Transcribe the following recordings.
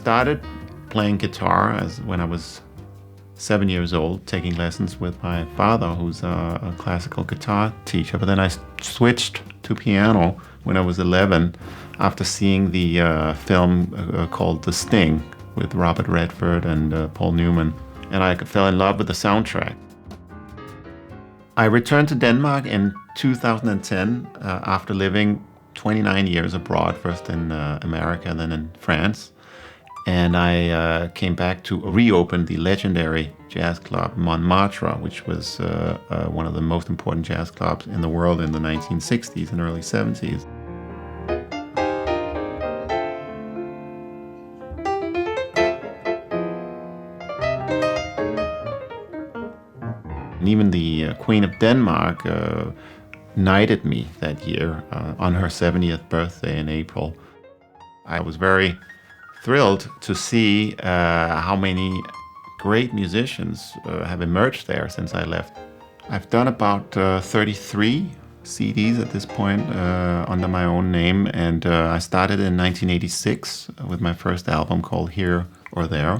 started playing guitar when I was 7 years old, taking lessons with my father, who's a classical guitar teacher. But then I switched to piano when I was 11 after seeing the film called The Sting with Robert Redford and Paul Newman. And I fell in love with the soundtrack. I returned to Denmark in 2010 after living 29 years abroad, first in America, then in France. And I came back to reopen the legendary jazz club Montmartre, which was one of the most important jazz clubs in the world in the 1960s and early 70s. And even the Queen of Denmark knighted me that year on her 70th birthday in April. I was very thrilled to see how many great musicians have emerged there since I left. I've done about 33 CDs at this point under my own name, and I started in 1986 with my first album called Here or There.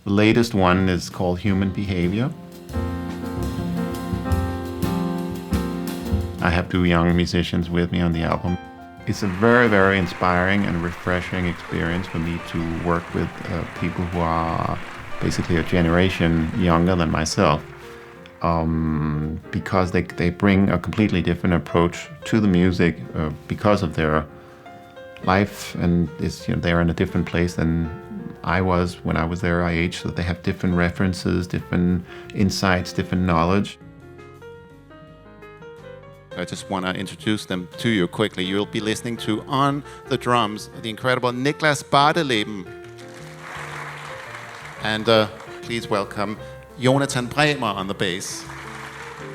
The latest one is called Human Behavior. I have 2 young musicians with me on the album. It's a very, very inspiring and refreshing experience for me to work with people who are basically a generation younger than myself, because they bring a completely different approach to the music because of their life, and they're in a different place than I was when I was their age, so they have different references, different insights, different knowledge. I just want to introduce them to you quickly. You'll be listening to, on the drums, the incredible Niklas Bardeleben. And please welcome Jonathan Bremer on the bass.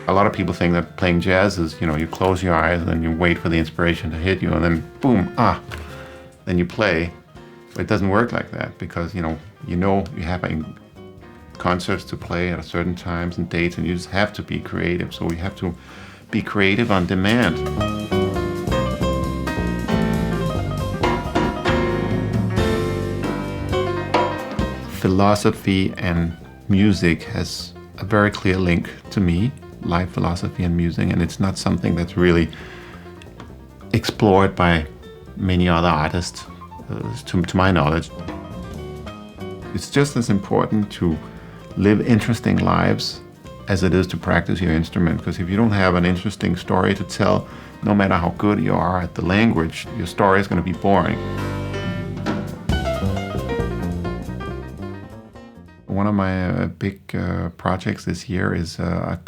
A lot of people think that playing jazz is, you close your eyes and then you wait for the inspiration to hit you and then boom, then you play. But it doesn't work like that because, you have concerts to play at certain times and dates, and you just have to be creative. So we have to be creative on demand. Philosophy and music has a very clear link to me, life philosophy and music, and it's not something that's really explored by many other artists, to my knowledge. It's just as important to live interesting lives as it is to practice your instrument, because if you don't have an interesting story to tell, no matter how good you are at the language, your story is going to be boring. One of my big projects this year is a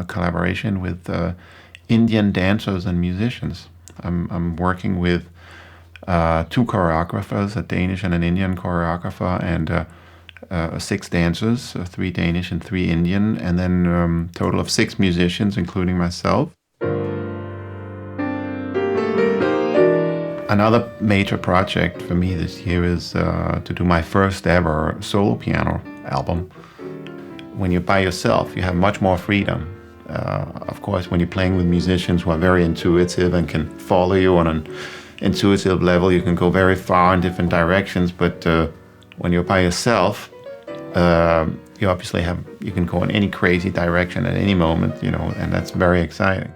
collaboration with Indian dancers and musicians. I'm working with 2 choreographers, a Danish and an Indian choreographer, and 6 dancers, 3 Danish and 3 Indian, and then total of 6 musicians, including myself. Another major project for me this year is to do my first ever solo piano album. When you're by yourself, you have much more freedom. Of course, when you're playing with musicians who are very intuitive and can follow you on an intuitive level, you can go very far in different directions, but when you're by yourself, you obviously you can go in any crazy direction at any moment, and that's very exciting.